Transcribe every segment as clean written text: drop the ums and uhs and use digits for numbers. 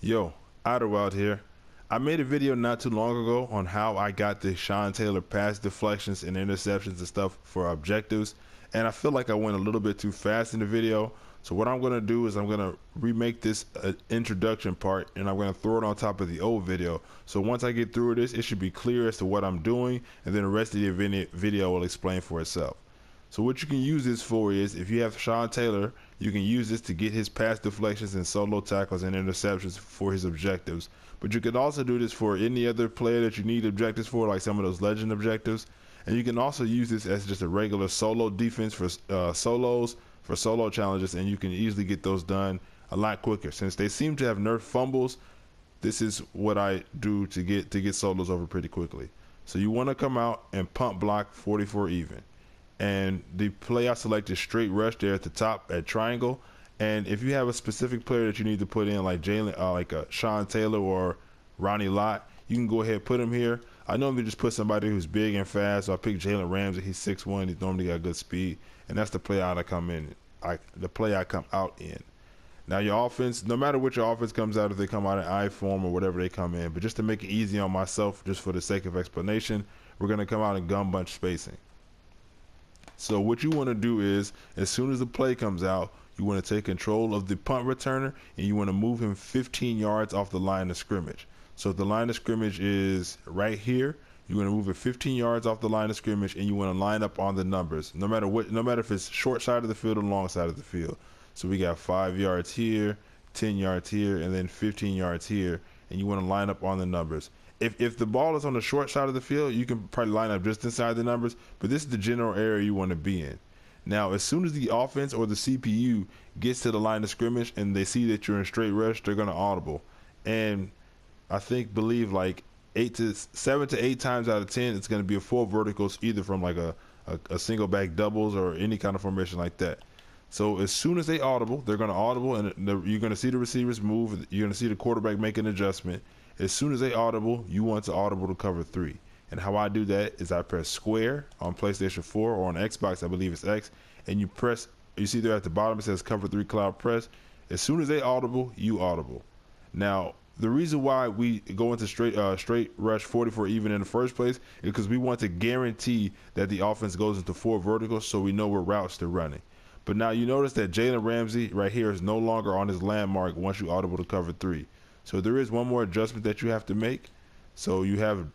Yo, IDOLWILD here. I made a video not too long ago on how I got the Sean Taylor pass deflections and interceptions and stuff for objectives, and I feel like I went a little bit too fast in the video. So what I'm going to do is I'm going to remake this introduction part, and I'm going to throw it on top of the old video. So once I get through this, it should be clear as to what I'm doing, and then the rest of the video will explain for itself. So what you can use this for is, if you have Sean Taylor, you can use this to get his pass deflections and solo tackles and interceptions for his objectives. But you can also do this for any other player that you need objectives for, like some of those legend objectives. And you can also use this as just a regular solo defense for solos, for solo challenges, and you can easily get those done a lot quicker. Since they seem to have nerfed fumbles, this is what I do to get solos over pretty quickly. So you want to come out and punt block 44 even. And the play I select is straight rush there at the top at triangle. And if you have a specific player that you need to put in, like Sean Taylor or Ronnie Lott, you can go ahead and put him here. I normally just put somebody who's big and fast. So I pick Jalen Ramsey. He's 6'1". He's normally got good speed, and that's the play I come in. The play I come out in. Now your offense, no matter what your offense comes out, if they come out in I form or whatever they come in, but just to make it easy on myself, just for the sake of explanation, we're gonna come out in gun bunch spacing. So what you want to do is, as soon as the play comes out, you want to take control of the punt returner and you want to move him 15 yards off the line of scrimmage. So if the line of scrimmage is right here, you want to move it 15 yards off the line of scrimmage, and you want to line up on the numbers, no matter if it's short side of the field or long side of the field. So we got 5 yards here, 10 yards here, and then 15 yards here, and you want to line up on the numbers. If the ball is on the short side of the field, you can probably line up just inside the numbers, but this is the general area you want to be in. Now, as soon as the offense or the CPU gets to the line of scrimmage and they see that you're in straight rush, they're going to audible. And I believe like 7 to 8 times out of 10, it's going to be a 4 verticals, either from like a single back doubles or any kind of formation like that. So as soon as they audible, they're going to audible, and you're going to see the receivers move. You're going to see the quarterback make an adjustment. As soon as they audible, you want to audible to cover 3. And how I do that is I press square on PlayStation 4 or on Xbox, I believe it's X, and you see there at the bottom it says cover 3 cloud press. As soon as they audible, you audible. Now, the reason why we go into straight rush 44 even in the first place is because we want to guarantee that the offense goes into 4 verticals, so we know what routes they're running. But now you notice that Jalen Ramsey right here is no longer on his landmark once you audible to cover 3. So there is one more adjustment that you have to make. So you have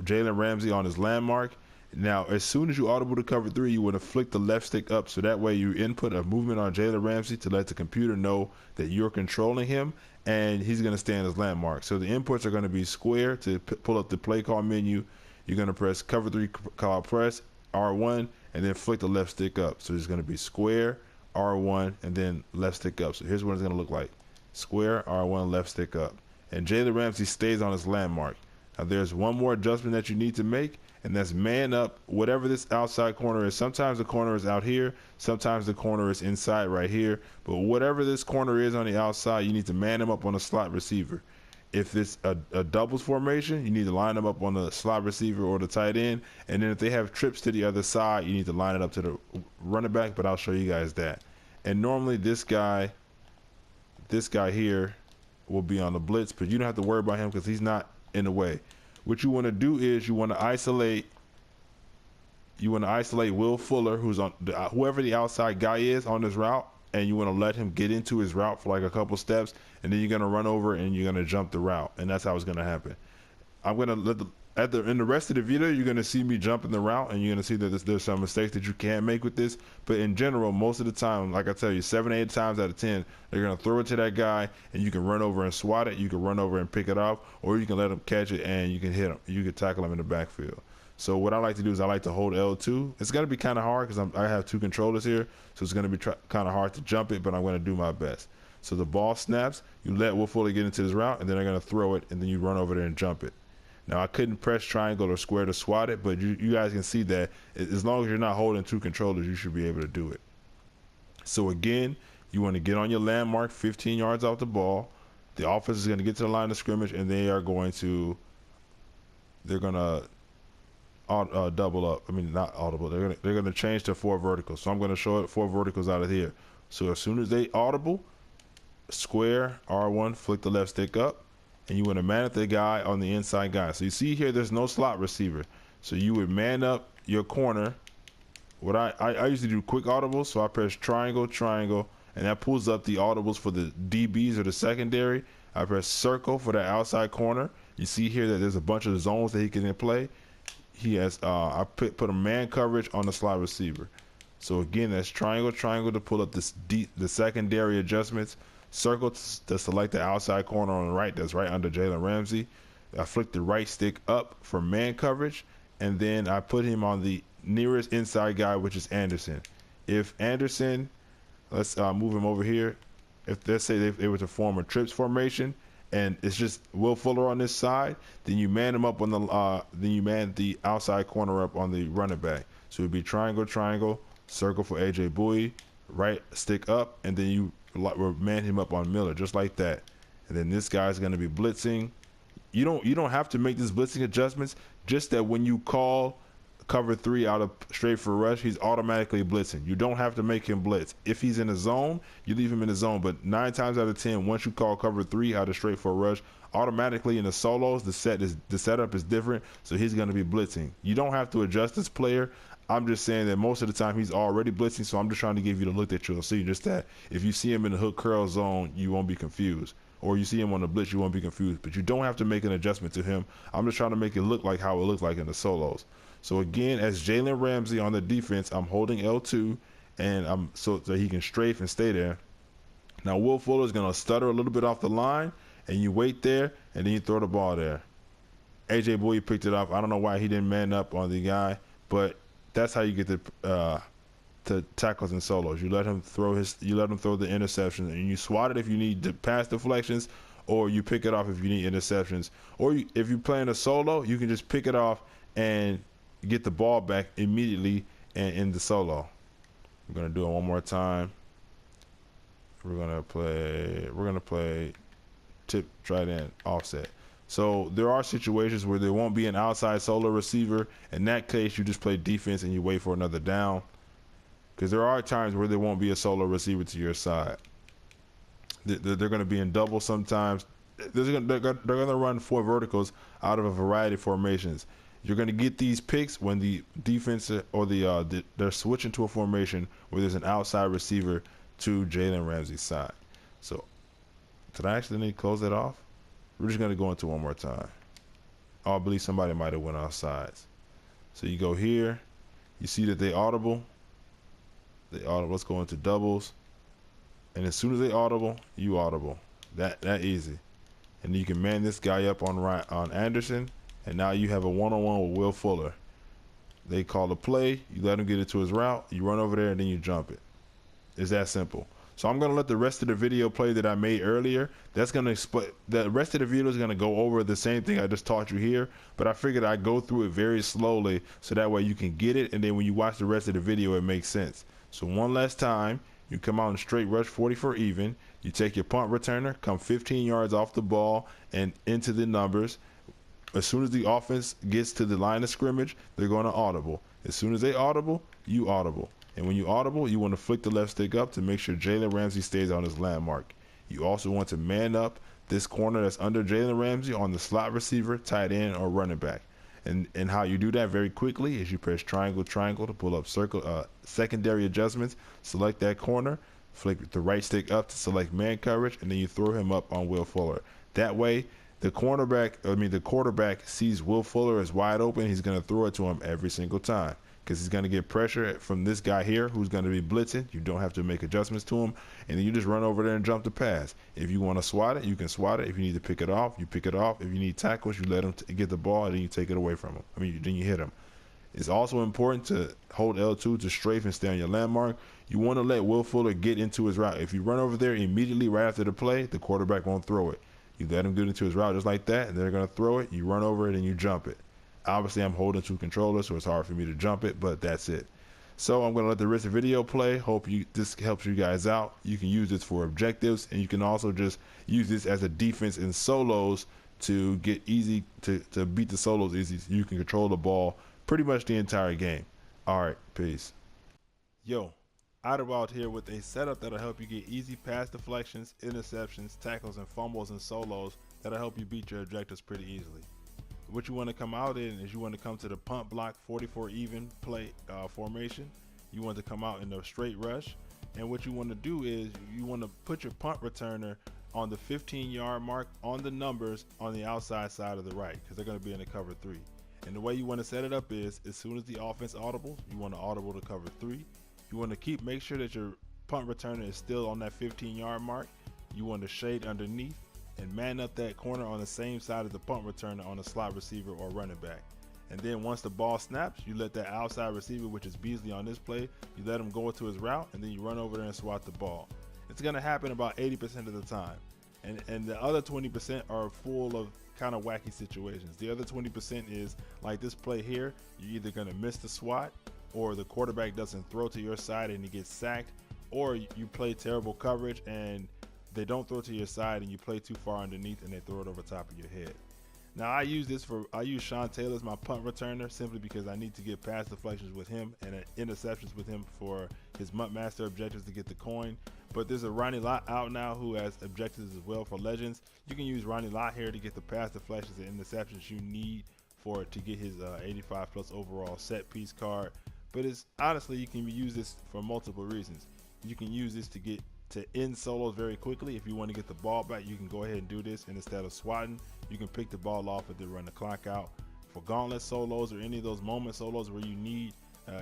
Jalen Ramsey on his landmark. Now, as soon as you audible to cover 3, you want to flick the left stick up, so that way you input a movement on Jalen Ramsey to let the computer know that you're controlling him, and he's going to stay in his landmark. So the inputs are going to be square to pull up the play call menu. You're going to press cover 3 call press R1 and then flick the left stick up. So it's going to be square R1 and then left stick up. So here's what it's going to look like. Square R1 left stick up, and Jalen Ramsey stays on his landmark. Now there's one more adjustment that you need to make, and that's man up whatever this outside corner is. Sometimes the corner is out here, sometimes the corner is inside right here, but whatever this corner is on the outside, you need to man him up on a slot receiver. If it's a doubles formation, you need to line them up on the slot receiver or the tight end, and then if they have trips to the other side, you need to line it up to the running back, but I'll show you guys that. And normally this guy here will be on the blitz, but you don't have to worry about him because he's not in the way. What you want to do is you want to isolate Will Fuller, who's on whoever the outside guy is on this route, and you want to let him get into his route for like a couple steps, and then you're going to run over and you're going to jump the route, and that's how it's going to happen. I'm going to let in the rest of the video, you're going to see me jumping the route, and you're going to see that there's some mistakes that you can't make with this. But in general, most of the time, like I tell you, 7 to 8 times out of 10, they're going to throw it to that guy, and you can run over and swat it. You can run over and pick it off, or you can let him catch it and you can hit him. You can tackle him in the backfield. So what I like to do is I like to hold L2. It's going to be kind of hard because I have 2 controllers here, so it's going to be kind of hard to jump it, but I'm going to do my best. So the ball snaps, you let Will Fuller get into this route, and then they're going to throw it, and then you run over there and jump it. Now, I couldn't press triangle or square to swat it, but you guys can see that as long as you're not holding 2 controllers, you should be able to do it. So again, you want to get on your landmark 15 yards off the ball. The offense is going to get to the line of scrimmage, and they're going to double up. I mean, not audible. They're going to change to 4 verticals. So I'm going to show it 4 verticals out of here. So as soon as they audible, square R1, flick the left stick up, and you want to man up the guy on the inside guy. So you see here, there's no slot receiver. So you would man up your corner. What I usually do quick audibles, so I press triangle, triangle, and that pulls up the audibles for the DBs or the secondary. I press circle for the outside corner. You see here that there's a bunch of zones that he can play. He has I put a man coverage on the slot receiver. So again, that's triangle, triangle to pull up the secondary adjustments. Circle to select the outside corner on the right. That's right under Jalen Ramsey. I flick the right stick up for man coverage, and then I put him on the nearest inside guy, which is Anderson. If Anderson, let's move him over here. If let's say they were to form a trips formation, and it's just Will Fuller on this side, then you man him up on the then you man the outside corner up on the running back. So it'd be triangle, triangle, circle for AJ Bowie, right stick up, and then you man him up on Miller, just like that. And then this guy's going to be blitzing. You don't have to make these blitzing adjustments. Just that when you call cover 3 out of straight for rush, he's automatically blitzing. You don't have to make him blitz. If he's in a zone, you leave him in the zone. But 9 times out of 10, once you call cover 3 out of straight for rush, automatically in the solos, the setup is different. So he's going to be blitzing. You don't have to adjust this player. I'm just saying that most of the time he's already blitzing, so I'm just trying to give you the look that you'll see. Just that if you see him in the hook curl zone, you won't be confused. Or you see him on the blitz, you won't be confused. But you don't have to make an adjustment to him. I'm just trying to make it look like how it looks like in the solos. So again, as Jalen Ramsey on the defense, I'm holding L2, and I'm so he can strafe and stay there. Now Will Fuller is gonna stutter a little bit off the line, and you wait there, and then you throw the ball there. AJ Bowie picked it up. I don't know why he didn't man up on the guy, but that's how you get to tackles and solos. You let him throw the interceptions, and you swat it if you need to pass deflections, or you pick it off if you need interceptions. Or if you're playing a solo, you can just pick it off and get the ball back immediately and in the solo. We're gonna do it one more time. We're gonna play tip, tight end, offset. So there are situations where there won't be an outside solo receiver. In that case, you just play defense and you wait for another down. Because there are times where there won't be a solo receiver to your side. They're going to be in double sometimes. They're going to run 4 verticals out of a variety of formations. You're going to get these picks when the defense or they're switching to a formation where there's an outside receiver to Jalen Ramsey's side. So did I actually need to close that off? We're just going to go into one more time. Oh, I believe somebody might have went offsides. So you go here. You see that they audible. Let's go into doubles. And as soon as they audible, you audible. That easy. And you can man this guy up on Anderson. And now you have a one-on-one with Will Fuller. They call the play. You let him get it to his route. You run over there and then you jump it. It's that simple. So I'm going to let the rest of the video play that I made earlier. That's going to explain. The rest of the video is going to go over the same thing I just taught you here. But I figured I'd go through it very slowly so that way you can get it. And then when you watch the rest of the video, it makes sense. So one last time, you come out in straight rush 40 for even. You take your punt returner, come 15 yards off the ball and into the numbers. As soon as the offense gets to the line of scrimmage, they're going to audible. As soon as they audible, you audible. And when you audible, you want to flick the left stick up to make sure Jalen Ramsey stays on his landmark. You also want to man up this corner that's under Jalen Ramsey on the slot receiver, tight end, or running back. And how you do that very quickly is you press triangle, triangle to pull up secondary adjustments, select that corner, flick the right stick up to select man coverage, and then you throw him up on Will Fuller. That way, the quarterback sees Will Fuller as wide open. He's going to throw it to him every single time because he's going to get pressure from this guy here who's going to be blitzing. You don't have to make adjustments to him, and then you just run over there and jump the pass. If you want to swat it, you can swat it. If you need to pick it off, you pick it off. If you need tackles, you let him get the ball, and then you take it away from him. Then you hit him. It's also important to hold L2 to strafe and stay on your landmark. You want to let Will Fuller get into his route. If you run over there immediately right after the play, the quarterback won't throw it. You let him get into his route just like that, and they're going to throw it. You run over it, and you jump it. Obviously, I'm holding 2 controllers, so it's hard for me to jump it, but that's it. So I'm going to let the rest of the video play. Hope this helps you guys out. You can use this for objectives, and you can also just use this as a defense in solos to get easy, to beat the solos easy. You can control the ball pretty much the entire game. All right, peace. Yo, IDOLWILD here with a setup that'll help you get easy pass deflections, interceptions, tackles, and fumbles and solos that'll help you beat your objectives pretty easily. What you want to come out in is you want to come to the punt block 44 even play formation. You want to come out in the straight rush, and what you want to do is you want to put your punt returner on the 15-yard mark on the numbers on the outside side of the right, because they're going to be in the cover 3. And the way you want to set it up is, as soon as the offense audibles, you want to audible to cover 3. You want to make sure that your punt returner is still on that 15-yard mark. You want to shade underneath and man up that corner on the same side of the punt returner on a slot receiver or running back. And then once the ball snaps, you let that outside receiver, which is Beasley on this play, you let him go into his route, and then you run over there and swat the ball. It's going to happen about 80% of the time. And the other 20% are full of kind of wacky situations. The other 20% is like this play here. You're either going to miss the swat, or the quarterback doesn't throw to your side and he gets sacked, or you play terrible coverage and they don't throw to your side and you play too far underneath and they throw it over top of your head. Now I use Sean Taylor as my punt returner simply because I need to get pass deflections with him and interceptions with him for his Mutt Master objectives to get the coin. But there's a Ronnie Lott out now who has objectives as well for Legends. You can use Ronnie Lott here to get the pass deflections and interceptions you need to get his 85 plus overall set piece card. But it's honestly, you can use this for multiple reasons. You can use this to end solos very quickly. If you want to get the ball back, you can go ahead and do this, and instead of swatting, you can pick the ball off and then run the clock out. For gauntlet solos or any of those moment solos where you need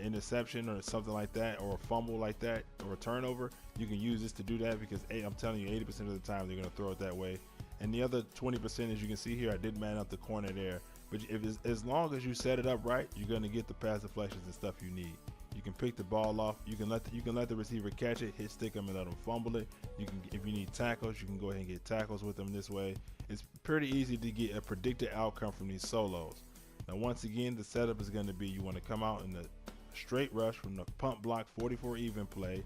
interception or something like that, or a fumble like that, or a turnover, you can use this to do that, because I'm telling you, 80% of the time they're going to throw it that way. And the other 20%, as you can see here, I did man up the corner there. But as long as you set it up right, you're going to get the pass deflections and stuff you need. You can pick the ball off. You can let the receiver catch it, hit stick him, and let him fumble it. You can, if you need tackles, you can go ahead and get tackles with them this way. It's pretty easy to get a predicted outcome from these solos. Now, once again, the setup is going to be, you want to come out in the straight rush from the punt block 44 even play.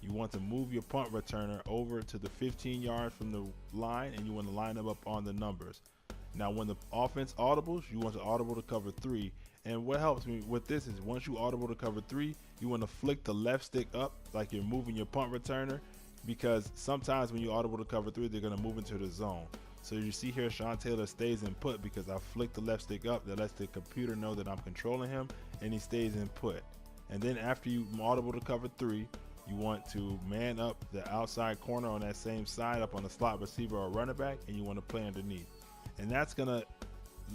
You want to move your punt returner over to the 15 yards from the line, and you want to line them up on the numbers. Now, when the offense audibles, you want to audible to cover 3. And what helps me with this is, once you audible to cover 3, you want to flick the left stick up like you're moving your punt returner, because sometimes when you audible to cover 3, they're going to move into the zone. So you see here, Sean Taylor stays in put because I flicked the left stick up. That lets the computer know that I'm controlling him, and he stays in put. And then after you audible to cover 3, you want to man up the outside corner on that same side up on the slot receiver or running back, and you want to play underneath. And that's going to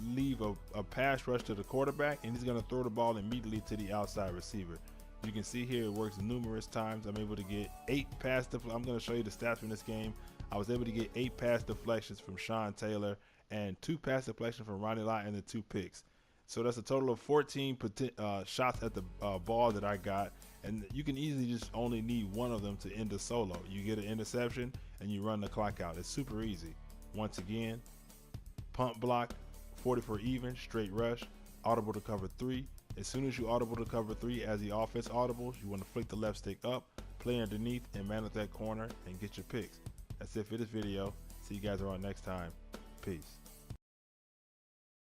leave a pass rush to the quarterback, and he's going to throw the ball immediately to the outside receiver. You can see here it works numerous times. I'm able to get 8 pass deflections. I'm going to show you the stats from this game. I was able to get 8 pass deflections from Sean Taylor and 2 pass deflections from Ronnie Lott and the 2 picks. So that's a total of 14 shots at the ball that I got, and you can easily just only need one of them to end a solo. You get an interception and you run the clock out. It's super easy. Once again, punt block 44 even, straight rush, audible to cover 3. As soon as you audible to cover 3, as the offense audibles, you want to flick the left stick up, play underneath, and man up that corner and get your picks. That's it for this video. See you guys around next time. Peace.